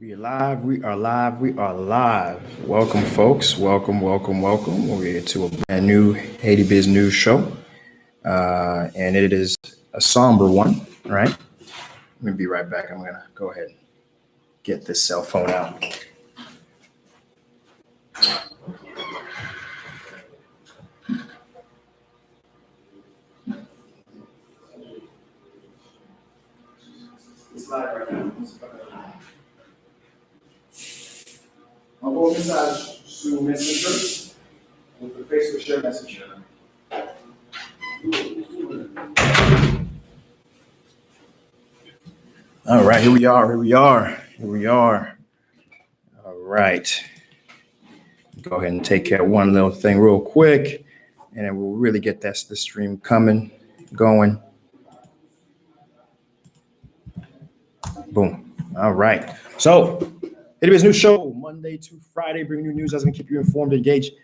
We are live. We are live. We are live. Welcome, folks. Welcome, welcome, welcome. We're to a brand new Haiti Biz News Show, and it is a somber one. Right? Let me be right back. I'm gonna go ahead and get this cell phone out. It's live right now. I'll go inside to Messenger with the Facebook share messenger. All right, here we are. Here we are. Here we are. All right. Go ahead and take care of one little thing real quick, and then we'll really get the stream going. Boom. All right. So, Haiti Biz News Show, Monday to Friday, bringing you news that's going to keep you informed, engaged,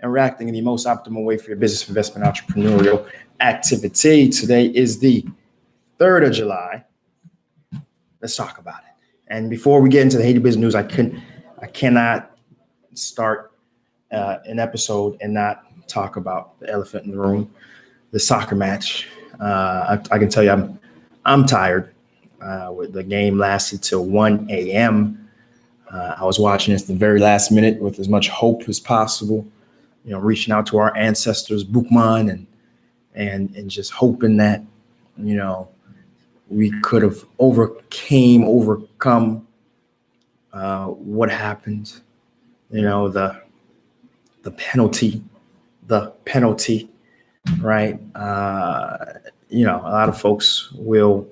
and reacting in the most optimal way for your business, investment, entrepreneurial activity. Today is the 3rd of July. Let's talk about it. And before we get into the Haiti Biz News, I cannot start an episode and not talk about the elephant in the room, the soccer match. I can tell you I'm tired. The game lasted till 1 a.m. I was watching this the very last minute with as much hope as possible, reaching out to our ancestors, Boukman, and just hoping that, we could have overcome what happened, the penalty, right? A lot of folks will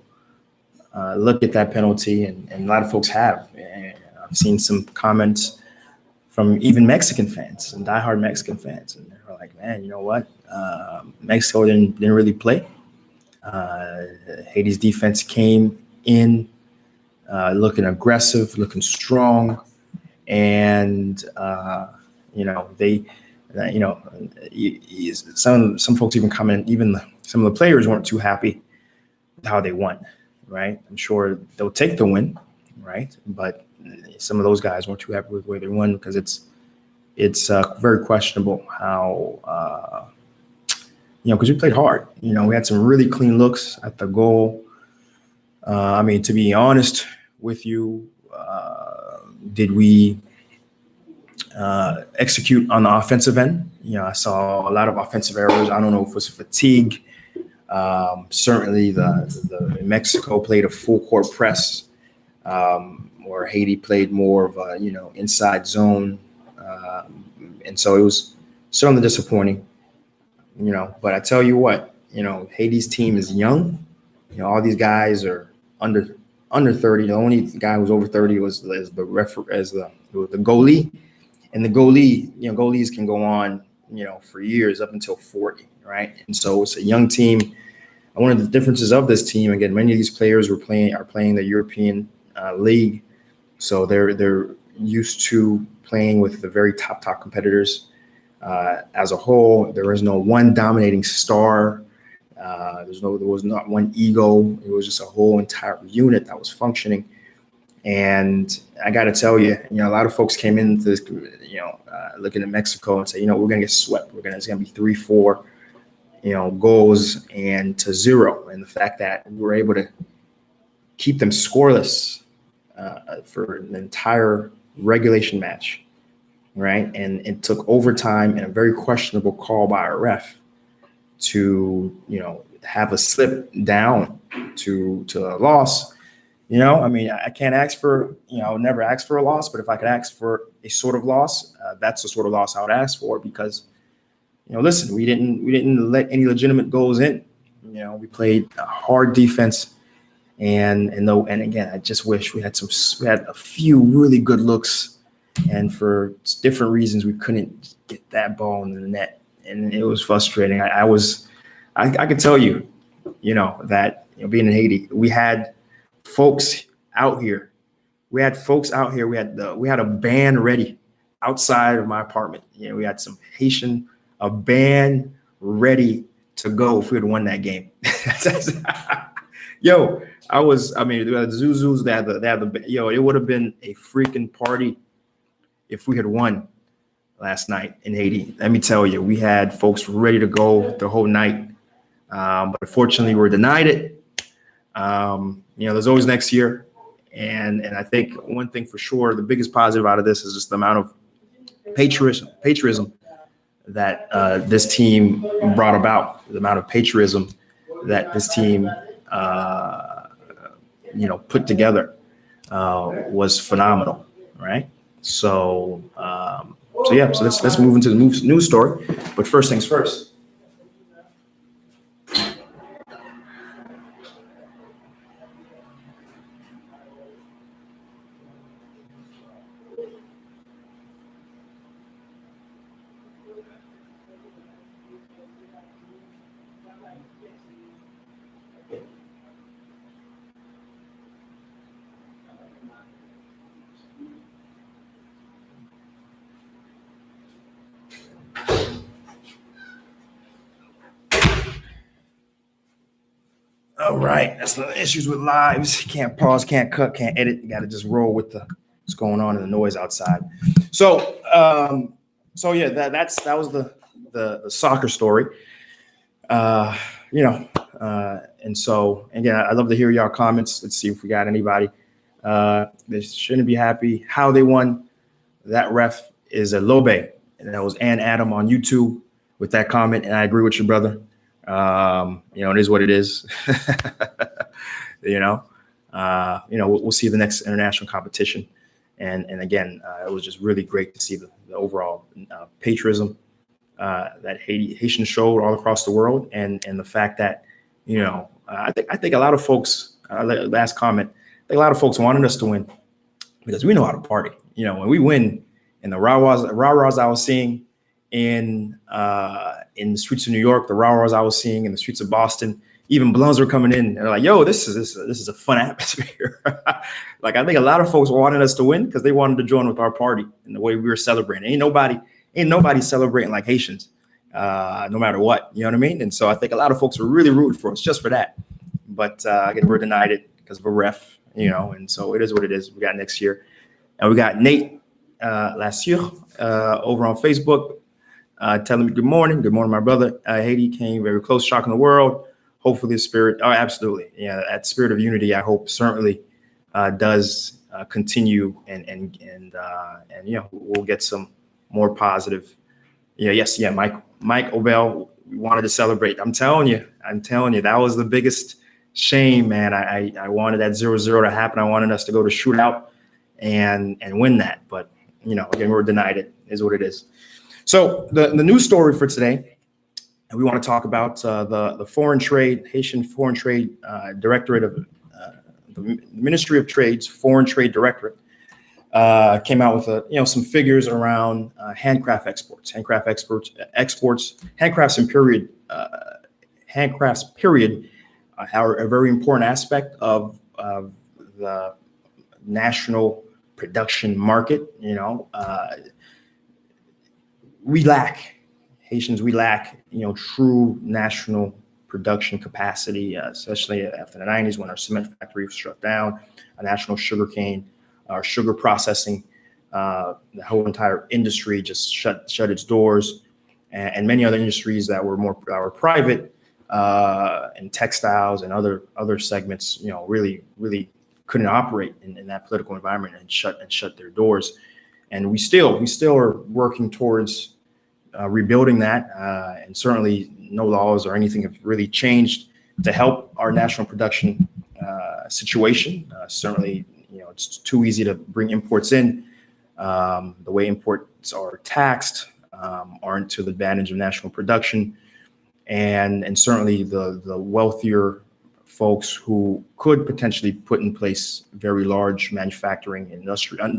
look at that penalty, and a lot of folks have. And I've seen some comments from even Mexican fans and diehard Mexican fans, and they're like, "Man, you know what? Mexico didn't really play. Haiti's defense came in looking aggressive, looking strong, and some folks even comment, some of the players weren't too happy with how they won, right? I'm sure they'll take the win, right? But some of those guys weren't too happy with the way they won because it's very questionable how because we played hard. We had some really clean looks at the goal. To be honest with you, did we execute on the offensive end? I saw a lot of offensive errors. I don't know if it was fatigue. Certainly the Mexico played a full court press, or Haiti played more of a, inside zone. And so it was certainly disappointing, but I tell you what, Haiti's team is young. All these guys are under 30. The only guy who was over 30 was the goalie. And the goalie, goalies can go on, for years up until 40, right? And so it's a young team. And one of the differences of this team, again, many of these players are playing the European league, so they're used to playing with the very top competitors. As a whole, there is no one dominating star. There was not one ego. It was just a whole entire unit that was functioning. And I got to tell you, a lot of folks came into this, looking at Mexico and say, we're going to get swept. It's going to be 3-4, goals and to 0. And the fact that we were able to keep them scoreless for an entire regulation match, right? And it took overtime and a very questionable call by a ref to, have a slip down to a loss. I can't ask for, I would never ask for a loss, but if I could ask for a sort of loss, that's the sort of loss I would ask for because, listen, we didn't let any legitimate goals in. We played a hard defense, and again, I just wish we had a few really good looks, and for different reasons we couldn't get that ball in the net, and it was frustrating. I could tell you, that being in Haiti, we had folks out here. We had a band ready outside of my apartment. We had some Haitian, a band ready to go if we had won that game. I mean, the Zuzus, they had the, yo, it would have been a freaking party if we had won last night in Haiti. Let me tell you, we had folks ready to go the whole night. But unfortunately, we were denied it. There's always next year. And I think one thing for sure, the biggest positive out of this is just the amount of patriotism that this team brought about, the amount of patriotism that this team, put together was phenomenal, right? So let's move into the news story. But first things first. All right, that's the issues with lives. Can't pause, can't cut, can't edit. You got to just roll with what's going on and the noise outside. So, that was the soccer story. And so again, I'd love to hear y'all comments. Let's see if we got anybody. They shouldn't be happy how they won. That ref is a Lobe, and that was Ann Adam on YouTube with that comment. And I agree with you, brother. It is what it is. We'll see the next international competition. And again, it was just really great to see the overall patriotism that Haitian showed all across the world. And the fact that, I think a lot of folks, last comment, I think a lot of folks wanted us to win because we know how to party. When we win, and the rah-rahs I was seeing in the streets of New York, the rah-rahs I was seeing in the streets of Boston, even blunts were coming in and they're like, yo, this is a fun atmosphere. Like, I think a lot of folks wanted us to win because they wanted to join with our party and the way we were celebrating. Ain't nobody celebrating like Haitians, no matter what, you know what I mean? And so I think a lot of folks were really rooting for us just for that. But again, we're denied it because of a ref, and so it is what it is. We got next year. And we got Nate Lassure over on Facebook telling me good morning, my brother. Haiti came very close, shocking the world. Hopefully the spirit, absolutely. Yeah, that spirit of unity, I hope certainly does continue and we'll get some more positive. Mike Obel, we wanted to celebrate. I'm telling you, that was the biggest shame, man. I wanted that 0-0 to happen. I wanted us to go to shootout and win that. But, again, we're denied it, is what it is. So the news story for today, we want to talk about the foreign trade, Haitian Foreign Trade Directorate of the Ministry of Trade's Foreign Trade Directorate came out with some figures around handcrafts period are a very important aspect of the national production market. Haitians lack true national production capacity, especially after the 90s when our cement factory was shut down, a national sugarcane, our sugar processing, the whole entire industry just shut its doors, and many other industries that were private, and textiles and other segments, really couldn't operate in that political environment and shut their doors. And we still are working towards rebuilding that, and certainly no laws or anything have really changed to help our national production situation. Certainly, it's too easy to bring imports in. The way imports are taxed aren't to the advantage of national production, and certainly the wealthier folks who could potentially put in place very large manufacturing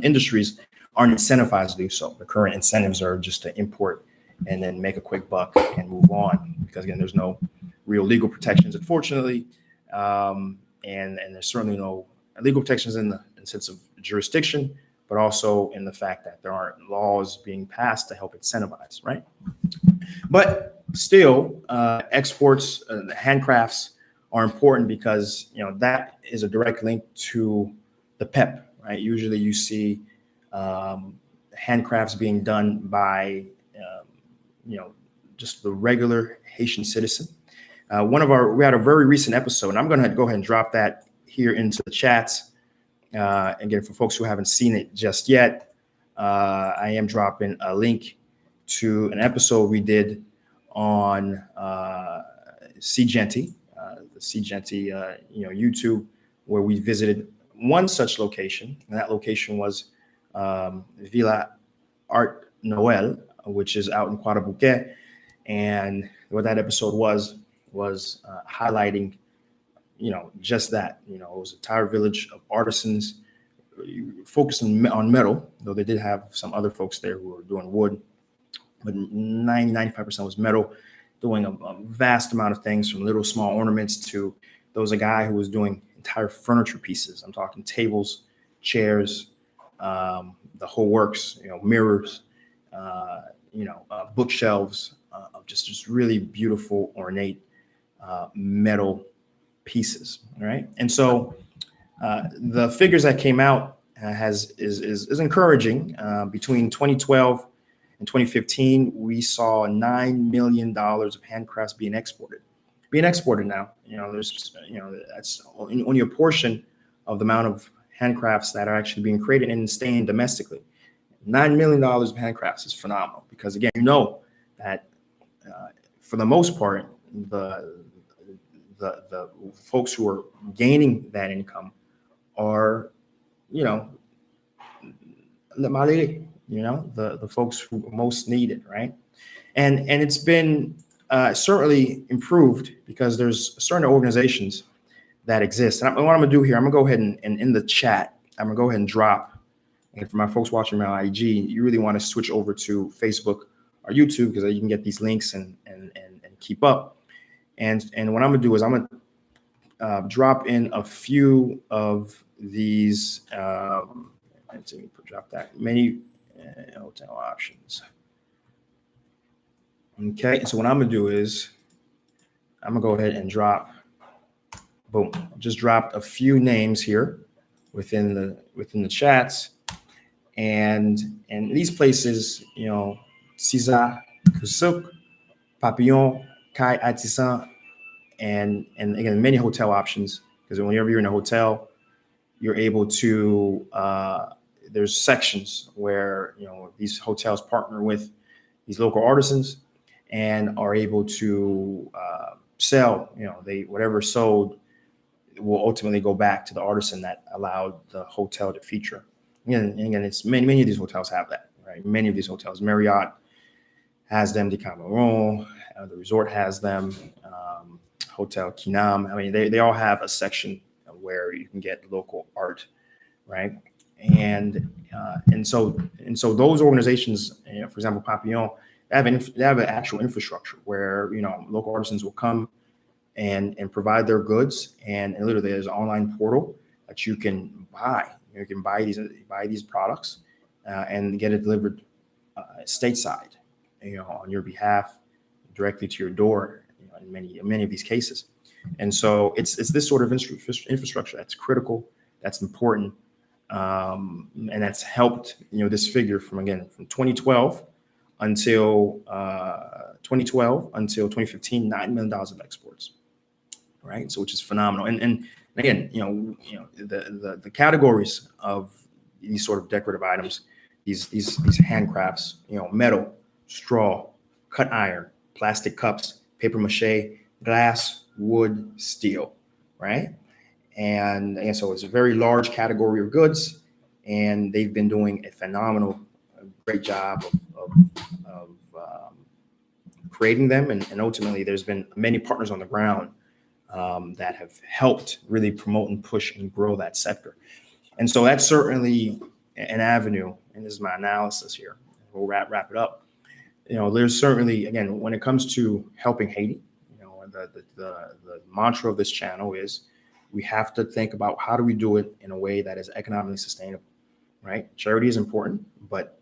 industries aren't incentivized to do so. The current incentives are just to import and then make a quick buck and move on, because again, there's no real legal protections, unfortunately, and there's certainly no legal protections in the sense of jurisdiction, but also in the fact that there aren't laws being passed to help incentivize, right? But still, exports, handcrafts are important because, that is a direct link to the PEP, right? Usually you see handcrafts being done by, just the regular Haitian citizen. We had a very recent episode, and I'm going to go ahead and drop that here into the chats. Again, for folks who haven't seen it just yet, I am dropping a link to an episode we did on Seejeanty, the Seejeanty, YouTube, where we visited one such location, and that location was Villa Art Noel, which is out in Quadra. And what that episode was highlighting, just that, it was a entire village of artisans focused on metal, though they did have some other folks there who were doing wood, but 95% was metal, doing a vast amount of things, from little small ornaments to there was a guy who was doing entire furniture pieces. I'm talking tables, chairs, the whole works, mirrors, bookshelves, of just really beautiful, ornate metal pieces, right? And so the figures that came out is encouraging. Between 2012 and 2015, we saw $9 million of handcrafts being exported now. There's, that's only a portion of the amount of handcrafts that are actually being created and staying domestically. $9 million of handcrafts is phenomenal because, again, that for the most part, the folks who are gaining that income are, the folks who most need it, right? And it's been certainly improved because there's certain organizations that exist. And what I'm gonna do here, I'm gonna go ahead and in the chat, I'm gonna go ahead and drop. And for my folks watching my IG, you really want to switch over to Facebook or YouTube because you can get these links and keep up. And what I'm gonna do is I'm gonna drop in a few of these. Let's see, drop that menu hotel options. Okay, so what I'm gonna do is I'm gonna go ahead and drop. Boom! Just dropped a few names here within the chats, and these places, Cisa, Kusuk, Papillon, Kai Atisan, and again many hotel options, because whenever you're in a hotel, you're able to there's sections where these hotels partner with these local artisans and are able to sell. Whatever sold will ultimately go back to the artisan that allowed the hotel to feature. And again, it's many of these hotels have that, right? Many of these hotels, Marriott has them, the Cameron, the resort has them, Hotel Kinam. I mean, they all have a section where you can get local art, right? And so those organizations, for example, Papillon, they have an actual infrastructure where local artisans will come and provide their goods, and literally there's an online portal that you can buy. You can buy these products and get it delivered stateside, on your behalf, directly to your door. In many of these cases, and so it's this sort of infrastructure that's critical, that's important, and that's helped this figure from 2012 until 2015, $9 million of exports, right? So which is phenomenal, and again, the categories of these sort of decorative items, these handcrafts, metal, straw, cut iron, plastic cups, paper mache, glass, wood, steel, right? And so it's a very large category of goods, and they've been doing a phenomenal, great job of creating them, and ultimately there's been many partners on the ground that have helped really promote and push and grow that sector. And so that's certainly an avenue, and this is my analysis here. We'll wrap it up. There's certainly, again, when it comes to helping Haiti, the mantra of this channel is we have to think about how do we do it in a way that is economically sustainable, right? Charity is important, but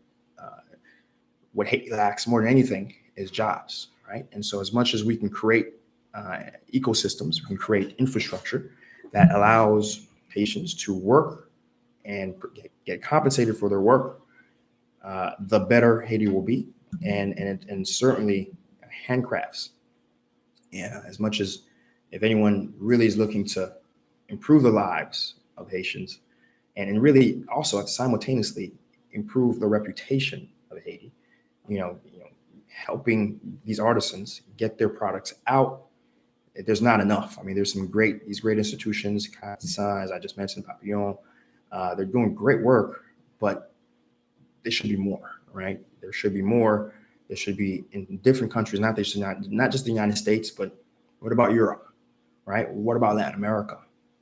what Haiti lacks more than anything is jobs, right? And so as much as we can create ecosystems. We can create infrastructure that allows Haitians to work and get compensated for their work, the better Haiti will be. And certainly handcrafts. Yeah, as much as if anyone really is looking to improve the lives of Haitians and really also simultaneously improve the reputation of Haiti, helping these artisans get their products out. There's not enough. I mean, there's these great institutions, as I just mentioned, Papillon. They're doing great work, but there should be more, right? There should be more. There should be in different countries, not just the United States, but what about Europe, right? What about Latin America,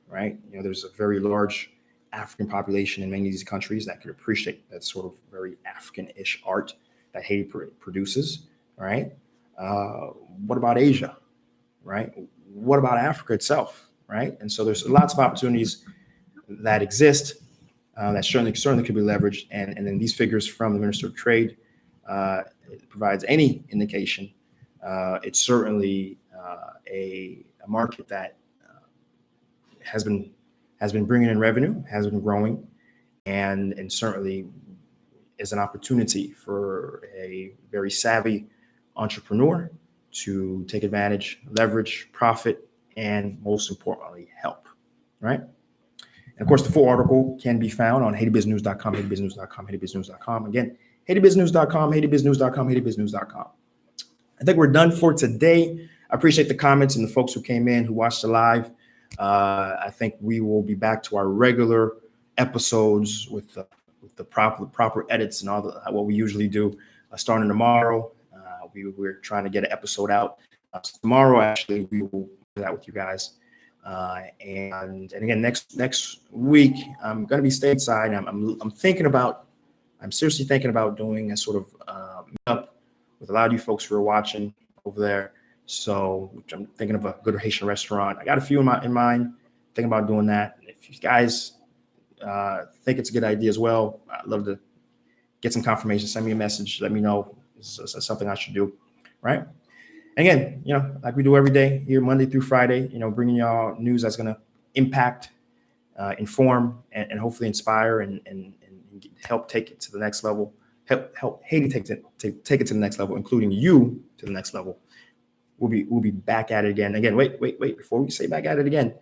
right? There's a very large African population in many of these countries that could appreciate that sort of very African-ish art that Haiti produces, right? What about Asia, right? What about Africa itself, right? And so there's lots of opportunities that exist that certainly could be leveraged. And then these figures from the Minister of Trade provides any indication. It's certainly a market that has been bringing in revenue, has been growing, and certainly is an opportunity for a very savvy entrepreneur to take advantage, leverage, profit, and most importantly, help, right? And of course, the full article can be found on HaitiBizNews.com, HaitiBizNews.com, HaitiBizNews.com. Again, HaitiBizNews.com, HaitiBizNews.com, HaitiBizNews.com. I think we're done for today. I appreciate the comments and the folks who came in, who watched the live. I think we will be back to our regular episodes with the proper edits and all what we usually do starting tomorrow. We're trying to get an episode out tomorrow. Actually, we will do that with you guys. And again, next week I'm going to be stateside. I'm seriously thinking about doing a sort of meetup with a lot of you folks who are watching over there. So I'm thinking of a good Haitian restaurant. I got a few in mind. Thinking about doing that. If you guys think it's a good idea as well, I'd love to get some confirmation. Send me a message. Let me know it's something I should do. Right. And again, like we do every day here, Monday through Friday, bringing y'all news that's going to impact, inform, and hopefully inspire and help take it to the next level. Help Haiti take it to the next level, including you to the next level. We'll be back at it again. Again, wait. Before we say back at it again,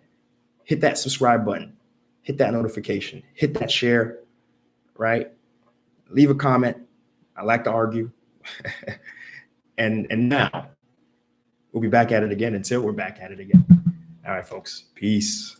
hit that subscribe button, hit that notification, hit that share, right? Leave a comment. I like to argue. and now we'll be back at it again until we're back at it again. All right, folks. Peace.